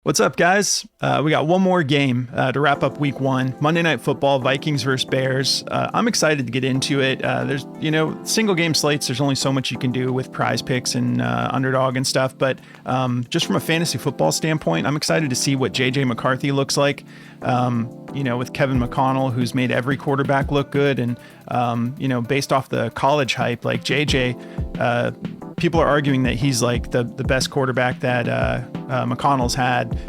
What's up, guys? We got one more game to wrap up week one. Monday Night Football, Vikings versus Bears. I'm excited to get into it. There's, single game slates. There's only so much you can do with Prizepicks and Underdog and stuff. But just from a fantasy football standpoint, I'm excited to see what J.J. McCarthy looks like. With Kevin McConnell, who's made every quarterback look good. And, based off the college hype, like J.J., people are arguing that he's like the best quarterback that McConnell's had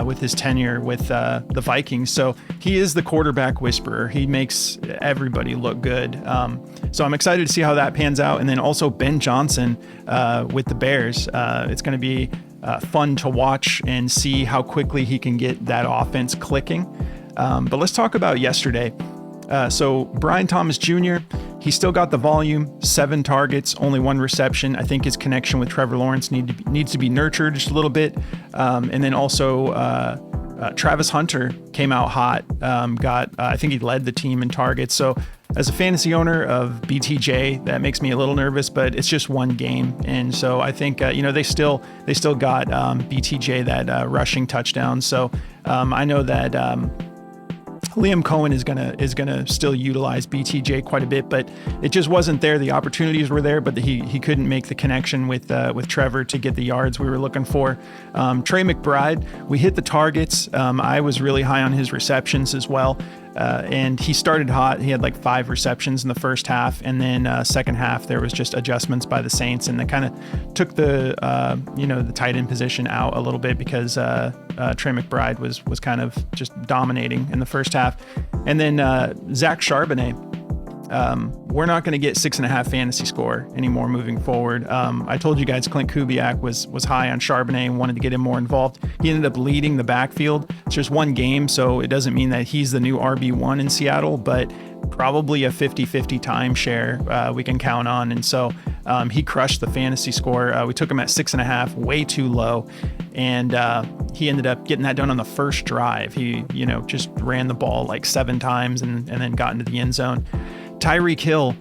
with his tenure with the Vikings. So he is the quarterback whisperer. He makes everybody look good. So I'm excited to see how that pans out. And then also Ben Johnson with the Bears. It's going to be fun to watch and see how quickly he can get that offense clicking. But let's talk about yesterday. So Brian Thomas Jr., he still got the volume, 7 targets, only 1 reception. I think his connection with Trevor Lawrence needs to be nurtured just a little bit. And then also Travis Hunter came out hot, I think he led the team in targets. So as a fantasy owner of BTJ, that makes me a little nervous, but it's just one game. And so I think, they still got BTJ that rushing touchdown. So I know that Liam Cohen is gonna still utilize BTJ quite a bit, but it just wasn't there. The opportunities were there, but he couldn't make the connection with Trevor to get the yards we were looking for. Trey McBride, we hit the targets. I was really high on his receptions as well. And he started hot. He had like 5 receptions in the first half, and then second half there was just adjustments by the Saints, and they kind of took the tight end position out a little bit because Trey McBride was kind of just dominating in the first half. And then Zach Charbonnet, we're not going to get 6.5 fantasy score anymore moving forward. I told you guys Clint Kubiak was high on Charbonnet and wanted to get him more involved. He ended up leading the backfield. It's just one game, so it doesn't mean that he's the new RB1 in Seattle, but probably a 50-50 timeshare we can count on. And so he crushed the fantasy score. We took him at 6.5, way too low. And he ended up getting that done on the first drive. He, just ran the ball like 7 times and then got into the end zone. Tyreek Hill,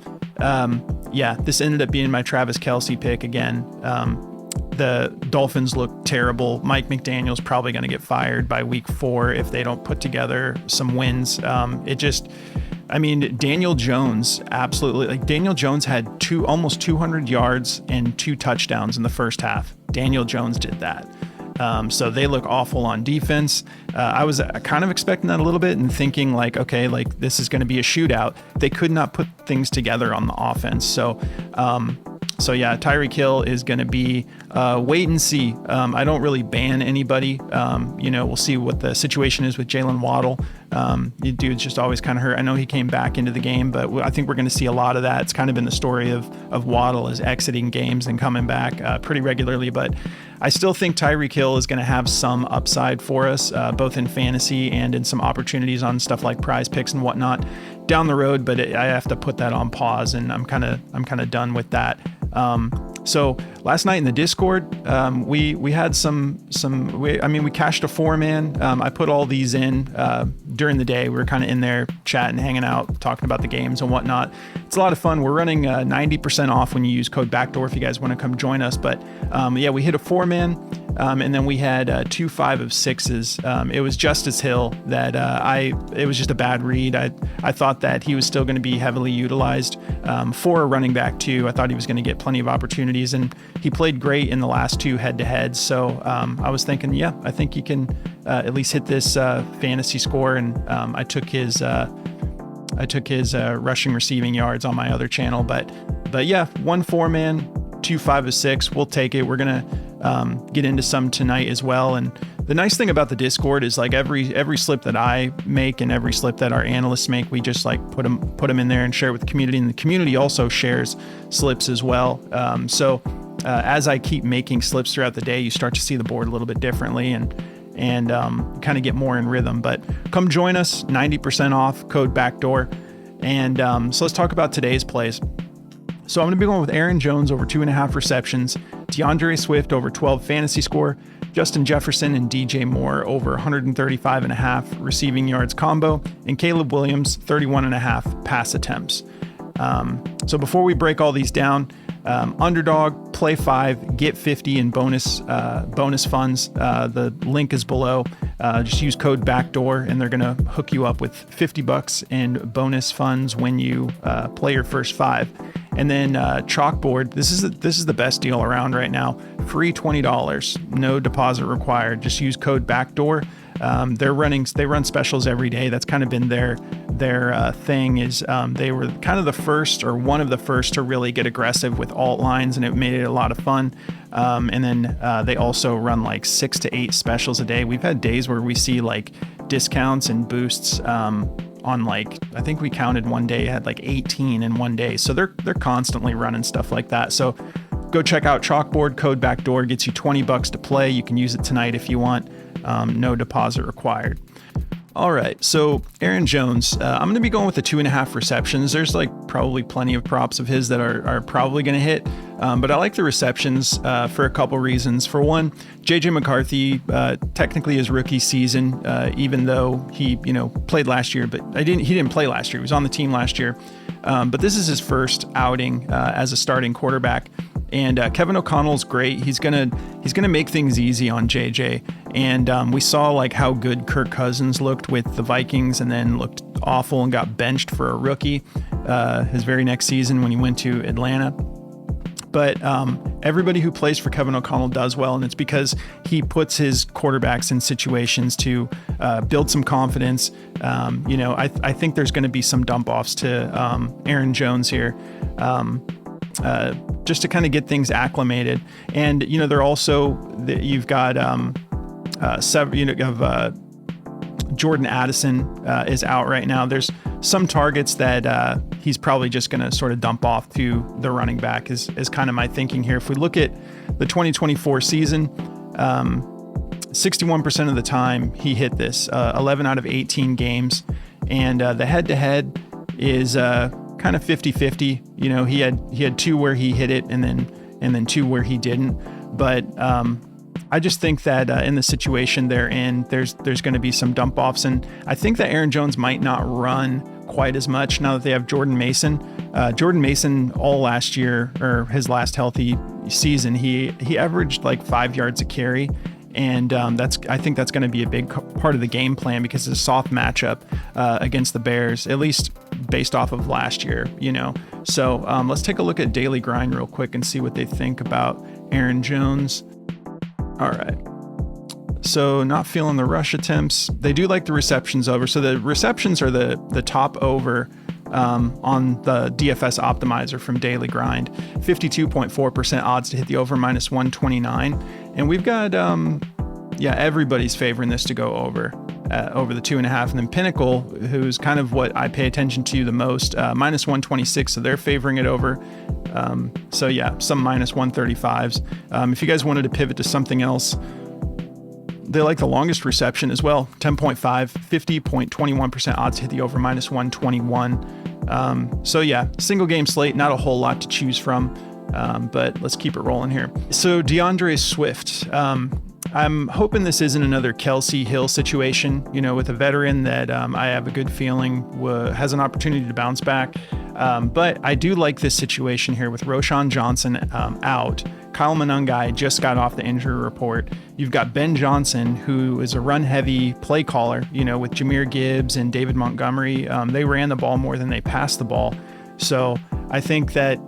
this ended up being my Travis Kelce pick again. The Dolphins look terrible. Mike McDaniel's probably going to get fired by week 4 if they don't put together some wins. Daniel Jones, absolutely. Daniel Jones had almost 200 yards and 2 touchdowns in the first half. Daniel Jones did that. So they look awful on defense. I was kind of expecting that a little bit and thinking this is going to be a shootout. They could not put things together on the offense. So Tyreek Hill is going to be wait and see. I don't really ban anybody. We'll see what the situation is with Jalen Waddle. The dude's just always kind of hurt. I know he came back into the game, but I think we're going to see a lot of that. It's kind of been the story of Waddle is exiting games and coming back pretty regularly. But I still think Tyreek Hill is going to have some upside for us, both in fantasy and in some opportunities on stuff like Prizepicks and whatnot down the road. But I have to put that on pause, and I'm kind of done with that. So last night in the Discord, we had we cashed a 4-man. I put all these in during the day. We were kind of in there chatting, hanging out, talking about the games and whatnot. It's a lot of fun. We're running 90% off when you use code BACKDOOR if you guys want to come join us. But we hit a 4-man. And then we had 2 5 of 6s. It was Justice Hill that it was just a bad read. I thought that he was still going to be heavily utilized for a running back too. I thought he was going to get plenty of opportunities, and he played great in the last 2 head-to-heads. So I was thinking, I think he can at least hit this fantasy score. And I took his rushing receiving yards on my other channel. But 1 4-man, 2 5 of 6. We'll take it. We're gonna get into some tonight as well. And the nice thing about the Discord is every slip that I make and every slip that our analysts make, we just put them in there and share it with the community. And the community also shares slips as well. So as I keep making slips throughout the day, you start to see the board a little bit differently and kind of get more in rhythm. But come join us, 90% off, code BACKDOOR. And so let's talk about today's plays. So I'm going to be going with Aaron Jones over 2.5 receptions, DeAndre Swift over 12 fantasy score, Justin Jefferson and DJ Moore over 135.5 receiving yards combo, and Caleb Williams 31.5 pass attempts. So before we break all these down, Underdog, play 5, get 50 in bonus funds. The link is below. Just use code BACKDOOR and they're going to hook you up with $50 in bonus funds when you play your first 5. And then Chalkboard, this is the best deal around right now. Free $20, no deposit required. Just use code BACKDOOR. They run specials every day. That's kind of been their thing. Is they were kind of the first, or one of the first, to really get aggressive with alt lines, and it made it a lot of fun. And then they also run like 6 to 8 specials a day. We've had days where we see like discounts and boosts on, like, I think we counted one day had like 18 in one day. So they're constantly running stuff like that. So go check out Chalkboard. Code BACKDOOR gets you $20 to play. You can use it tonight if you want. No deposit required. All right, so Aaron Jones, I'm going to be going with the 2.5 receptions. There's like probably plenty of props of his that are probably going to hit, but I like the receptions for a couple reasons. For one, JJ McCarthy, technically his rookie season, even though he played last year, but he didn't play last year. He was on the team last year, but this is his first outing as a starting quarterback. And Kevin O'Connell's great. He's gonna make things easy on JJ. And we saw like how good Kirk Cousins looked with the Vikings, and then looked awful and got benched for a rookie his very next season when he went to Atlanta. But everybody who plays for Kevin O'Connell does well, and it's because he puts his quarterbacks in situations to build some confidence. I think there's going to be some dump offs to Aaron Jones here. Just to kind of get things acclimated. And, they're also, you've got Jordan Addison is out right now. There's some targets that he's probably just going to sort of dump off to the running back is kind of my thinking here. If we look at the 2024 season, 61% of the time he hit this, 11 out of 18 games. And the head-to-head is kind of 50-50. He had 2 where he hit it and then 2 where he didn't. But I just think that in the situation they're in, there's going to be some dump offs, and I think that Aaron Jones might not run quite as much now that they have Jordan Mason. Jordan Mason all last year, or his last healthy season, he averaged like 5 yards a carry. And I think that's going to be a big part of the game plan, because it's a soft matchup against the Bears, at least based off of last year, So let's take a look at Daily Grind real quick and see what they think about Aaron Jones. All right. So not feeling the rush attempts. They do like the receptions over. So the receptions are the top over on the DFS optimizer from Daily Grind. 52.4% odds to hit the over, minus 129. And we've got, everybody's favoring this to go over the 2.5. And then Pinnacle, who's kind of what I pay attention to the most, minus 126. So they're favoring it over. Some minus 135s. If you guys wanted to pivot to something else, they like the longest reception as well. 10.5, 50.21% odds to hit the over, minus 121. Single game slate, not a whole lot to choose from. But let's keep it rolling here. So DeAndre Swift, I'm hoping this isn't another Kelsey Hill situation, with a veteran that I have a good feeling has an opportunity to bounce back. But I do like this situation here with Roschon Johnson out. Kyle Monangai just got off the injury report. You've got Ben Johnson, who is a run-heavy play caller, with Jahmyr Gibbs and David Montgomery. They ran the ball more than they passed the ball. So I think that,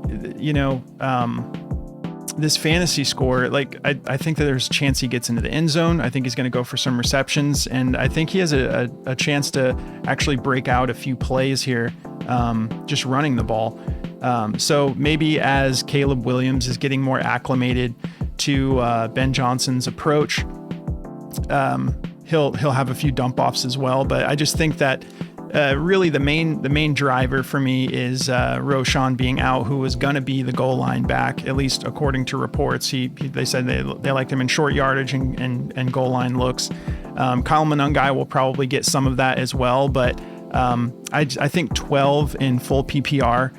this fantasy score, I think that there's a chance he gets into the end zone. I think he's going to go for some receptions, and I think he has a chance to actually break out a few plays here, just running the ball. So maybe as Caleb Williams is getting more acclimated to Ben Johnson's approach, he'll have a few dump offs as well. But I just think that really the main driver for me is Roschon being out, who was going to be the goal line back, at least according to reports. They said they liked him in short yardage and goal line looks. Kyle Monangai will probably get some of that as well, but I think 12 in full PPR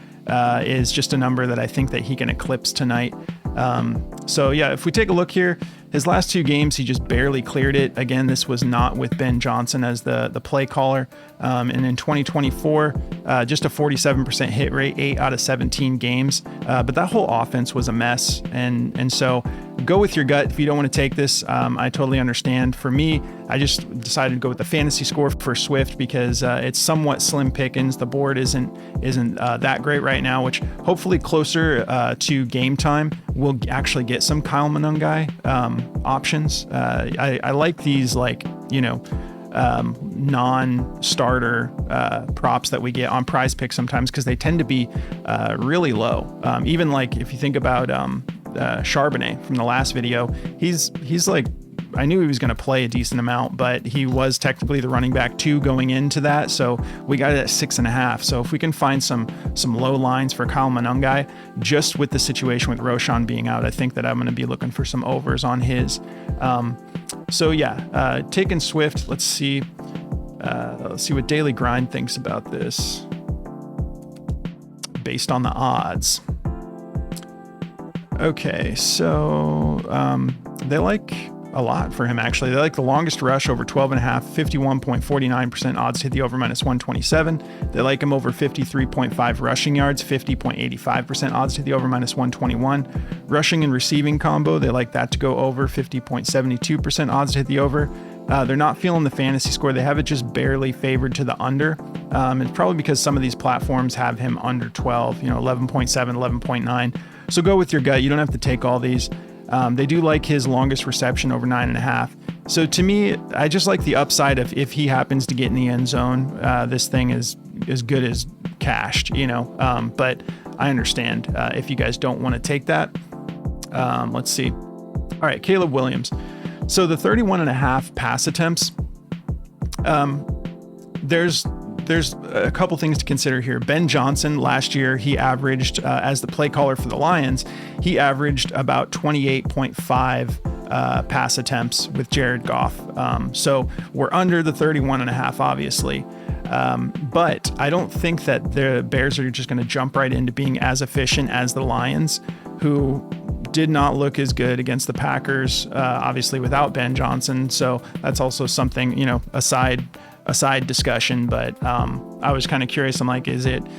is just a number that I think that he can eclipse tonight. If we take a look here, His last 2 games, he just barely cleared it. Again, this was not with Ben Johnson as the play caller. And in 2024, just a 47% hit rate, 8 out of 17 games. But that whole offense was a mess. And so go with your gut if you don't want to take this. I totally understand. For me, I just decided to go with the fantasy score for Swift because it's somewhat slim pickings. The board isn't that great right now, which hopefully closer to game time, we'll actually get some Kyle Monangai options. I like these, like, non-starter props that we get on Prizepicks sometimes because they tend to be really low. Even like if you think about Charbonnet from the last video, he's like, I knew he was going to play a decent amount, but he was technically the running back 2 going into that. So we got it at 6.5. So if we can find some low lines for Kyle Monangai, just with the situation with Roshan being out, I think that I'm going to be looking for some overs on his. So yeah, taking Swift. Let's see what Daily Grind thinks about this based on the odds. Okay, so they like a lot for him, actually. They like the longest rush over 12.5, 51.49% odds to hit the over -127. They like him over 53.5 rushing yards, 50.85% odds to the over -121. Rushing and receiving combo, they like that to go over, 50.72% odds to hit the over. They're not feeling the fantasy score. They have it just barely favored to the under. It's probably because some of these platforms have him under 12, 11.7, 11.9. So go with your gut. You don't have to take all these. They do like his longest reception over 9.5. So to me, I just like the upside of if he happens to get in the end zone, this thing is as good as cashed, but I understand if you guys don't want to take that. Let's see. All right, Caleb Williams. So the 31.5 pass attempts, there's a couple things to consider here. Ben Johnson last year, he averaged, as the play caller for the Lions, he averaged about 28.5 pass attempts with Jared Goff. So we're under the 31.5, obviously. But I don't think that the Bears are just going to jump right into being as efficient as the Lions, who did not look as good against the Packers, obviously without Ben Johnson. So that's also something, a side discussion, but I was kind of curious. I'm like, did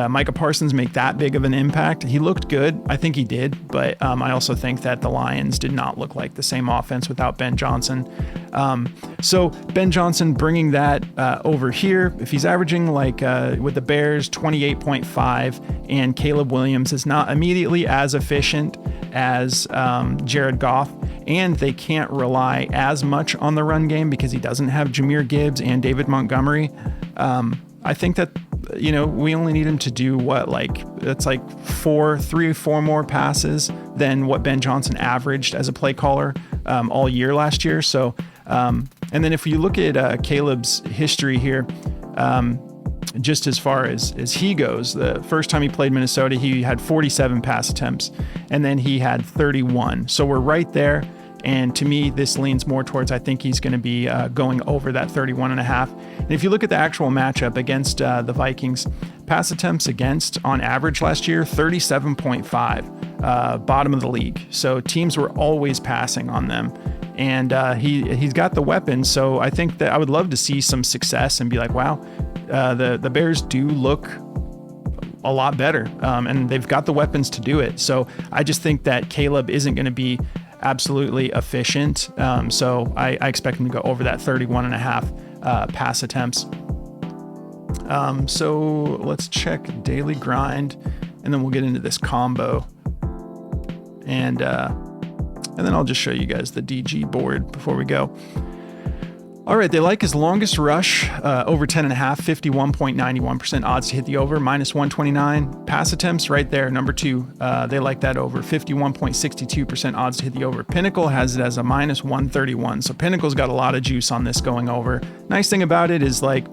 Micah Parsons make that big of an impact? He looked good. I think he did, but I also think that the Lions did not look like the same offense without Ben Johnson. So Ben Johnson bringing that over here, if he's averaging like with the Bears 28.5 and Caleb Williams is not immediately as efficient as Jared Goff, and they can't rely as much on the run game because he doesn't have Jahmyr Gibbs and David Montgomery. I think that, we only need him to do that's like 3 or 4 more passes than what Ben Johnson averaged as a play caller all year last year. So, and then if you look at Caleb's history here, just as far as he goes, the first time he played Minnesota, he had 47 pass attempts, and then he had 31. So we're right there. And to me, this leans more towards, I think he's going to be going over that 31.5. And if you look at the actual matchup against the Vikings, pass attempts against on average last year, 37.5, bottom of the league. So teams were always passing on them. And he's got the weapons. So I think that I would love to see some success and be like, wow, the Bears do look a lot better. And they've got the weapons to do it. So I just think that Caleb isn't going to be absolutely efficient. So I expect him to go over that 31.5 pass attempts. So let's check Daily Grind, and then we'll get into this combo. And then I'll just show you guys the DG board before we go. All right, they like his longest rush, over 10.5, 51.91% odds to hit the over, -129. Pass attempts right there, number 2. They like that over, 51.62% odds to hit the over. Pinnacle has it as a -131. So Pinnacle's got a lot of juice on this going over. Nice thing about it is like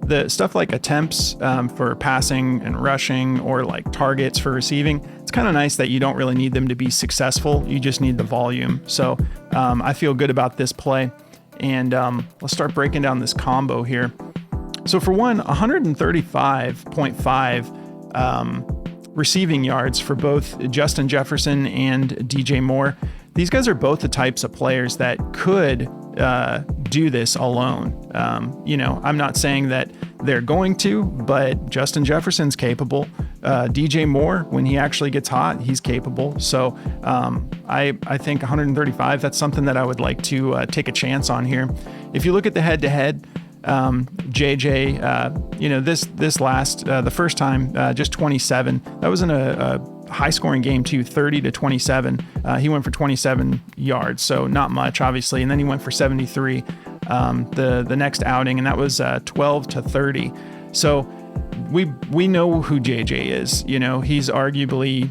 the stuff like attempts for passing and rushing, or like targets for receiving. It's kind of nice that you don't really need them to be successful. You just need the volume. So I feel good about this play. And let's start breaking down this combo here. So for one, 135.5 receiving yards for both Justin Jefferson and DJ Moore. these guys are both the types of players that could do this alone. I'm not saying that they're going to, but Justin Jefferson's capable. DJ Moore, when he actually gets hot, he's capable. So I think 135, that's something that I would like to take a chance on here. If you look at the head-to-head, JJ, the first time, just 27. That was in a high-scoring game too, 30-27. He went for 27 yards, so not much, obviously. And then he went for 73 the next outing, and that was 12-30. So we know who JJ is. He's arguably,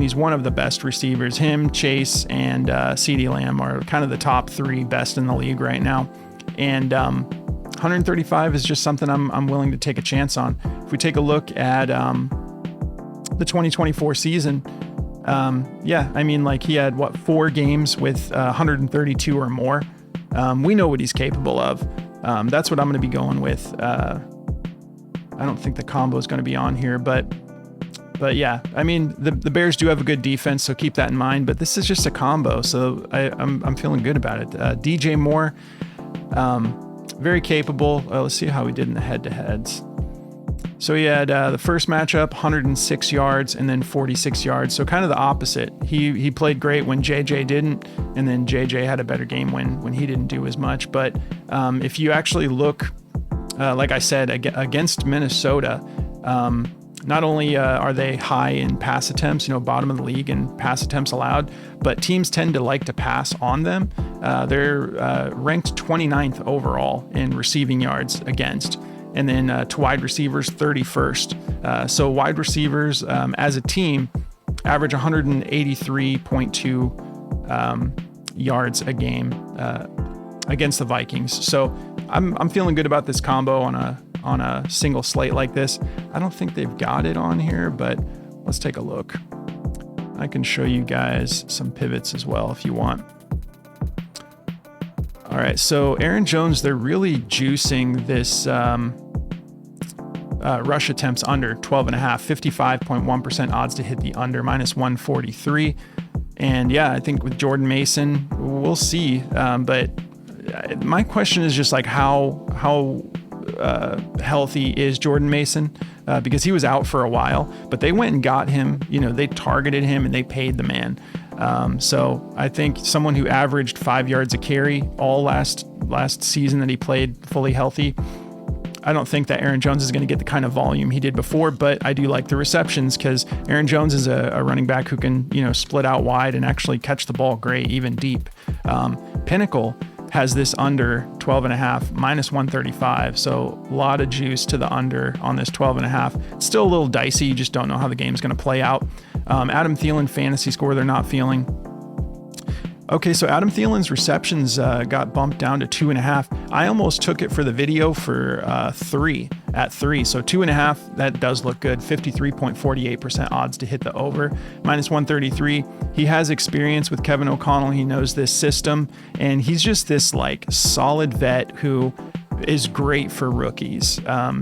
he's one of the best receivers. Him, Chase, and CeeDee Lamb are kind of the top 3 best in the league right now. And 135 is just something I'm willing to take a chance on. If we take a look at the 2024 season, he had 4 games with 132 or more. We know what he's capable of. That's what I'm going to be going with. I don't think the combo is going to be on here, but yeah, the Bears do have a good defense, so keep that in mind. But this is just a combo, so I'm feeling good about it. DJ Moore, very capable. Let's see how he did in the head-to-heads. So he had the first matchup, 106 yards, and then 46 yards. So kind of the opposite. He played great when JJ didn't, and then JJ had a better game when he didn't do as much. But if you actually look, like I said, against Minnesota, not only are they high in pass attempts, bottom of the league in pass attempts allowed, but teams tend to like to pass on them. They're ranked 29th overall in receiving yards against. And then to wide receivers, 31st. So wide receivers as a team average 183.2 yards a game against the Vikings. So I'm feeling good about this combo on a single slate like this. I don't think they've got it on here, but let's take a look. I can show you guys some pivots as well if you want. All right, so Aaron Jones, they're really juicing this rush attempts under 12.5, 55.1% odds to hit the under, minus 143. And yeah, I think with Jordan Mason, we'll see. But my question is just like how healthy is Jordan Mason? Because he was out for a while, but they went and got him. They targeted him and they paid the man. So I think someone who averaged 5 yards a carry all last season that he played fully healthy, I don't think that Aaron Jones is going to get the kind of volume he did before, but I do like the receptions because Aaron Jones is a running back who can, split out wide and actually catch the ball great, even deep. Pinnacle has this under 12.5, minus 135. So a lot of juice to the under on this 12.5. It's still a little dicey. You just don't know how the game's going to play out. Adam Thielen fantasy score, they're not feeling. Okay, so Adam Thielen's receptions got bumped down to 2.5. I almost took it for the video for 3 at 3. So 2.5, that does look good. 53.48% odds to hit the over. Minus 133. He has experience with Kevin O'Connell. He knows this system, and he's just this solid vet who is great for rookies.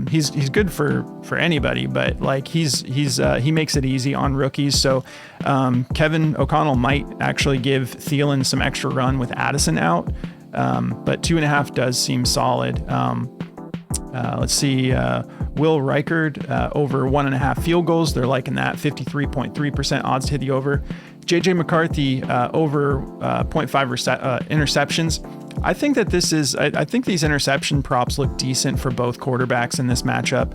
He's good for anybody, but he makes it easy on rookies. So Kevin O'Connell might actually give Thielen some extra run with Addison out, but 2.5 does seem solid. Let's see, Will Reichard over 1.5 field goals. They're liking that, 53.3% odds to hit the over. JJ McCarthy over 0.5 interceptions. I think that I think these interception props look decent for both quarterbacks in this matchup.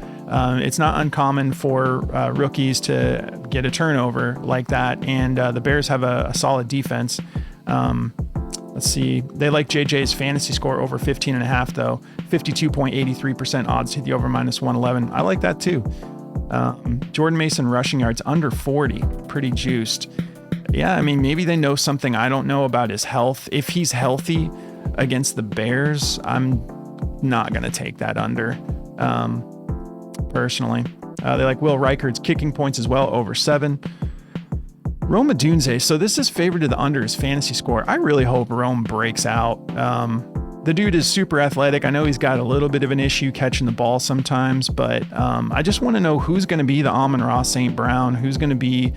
It's not uncommon for rookies to get a turnover like that, and the Bears have a solid defense. Let's see, they like JJ's fantasy score over 15.5 though, 52.83% odds to hit the over, minus 111. I like that too. Jordan Mason rushing yards under 40, pretty juiced. Yeah, maybe they know something I don't know about his health. If he's healthy against the Bears, I'm not going to take that under, personally. They like Will Reichard's kicking points as well, over 7. Rome Odunze, so this is favored to the under his fantasy score. I really hope Rome breaks out. The dude is super athletic. I know he's got a little bit of an issue catching the ball sometimes, but I just want to know who's going to be the Amon-Ra St. Brown, who's going to be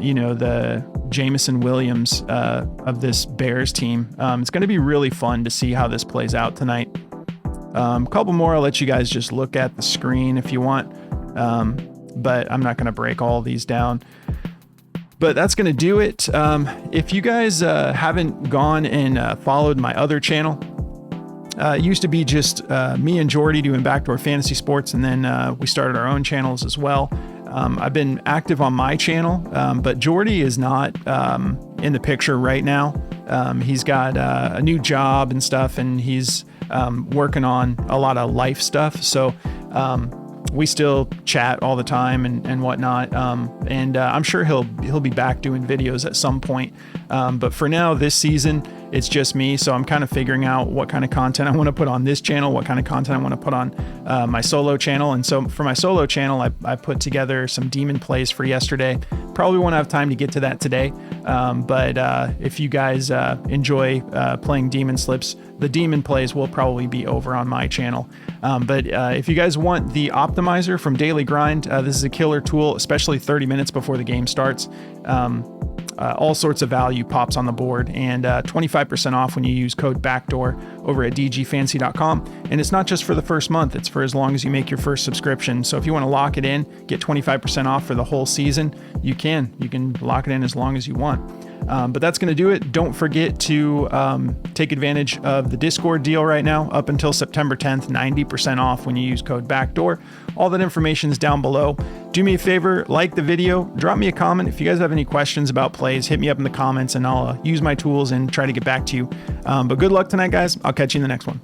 the Jameson Williams of this Bears team. It's going to be really fun to see how this plays out tonight. A couple more I'll let you guys just look at the screen if you want, but I'm not going to break all these down. But that's going to do it. If you guys haven't gone and followed my other channel, it used to be just me and Jordy doing Backdoor Fantasy Sports, and then we started our own channels as well. I've been active on my channel, but Jordy is not in the picture right now. He's got a new job and stuff, and he's working on a lot of life stuff. So we still chat all the time and whatnot. And I'm sure he'll be back doing videos at some point. But for now, this season, it's just me. So I'm kind of figuring out what kind of content I want to put on this channel, what kind of content I want to put on my solo channel. And so for my solo channel, I put together some demon plays for yesterday. Probably won't have time to get to that today. But if you guys enjoy playing demon slips, the demon plays will probably be over on my channel. But if you guys want the optimizer from Daily Grind, this is a killer tool, especially 30 minutes before the game starts. All sorts of value pops on the board, and 25% off when you use code BACKDOOR over at dgfancy.com. And it's not just for the first month, it's for as long as you make your first subscription. So if you want to lock it in, get 25% off for the whole season, you can lock it in as long as you want. But that's going to do it. Don't forget to take advantage of the Discord deal right now up until September 10th, 90% off when you use code BACKDOOR. All that information is down below. Do me a favor, like the video, drop me a comment. If you guys have any questions about plays, hit me up in the comments and I'll use my tools and try to get back to you. But good luck tonight, guys. I'll catch you in the next one.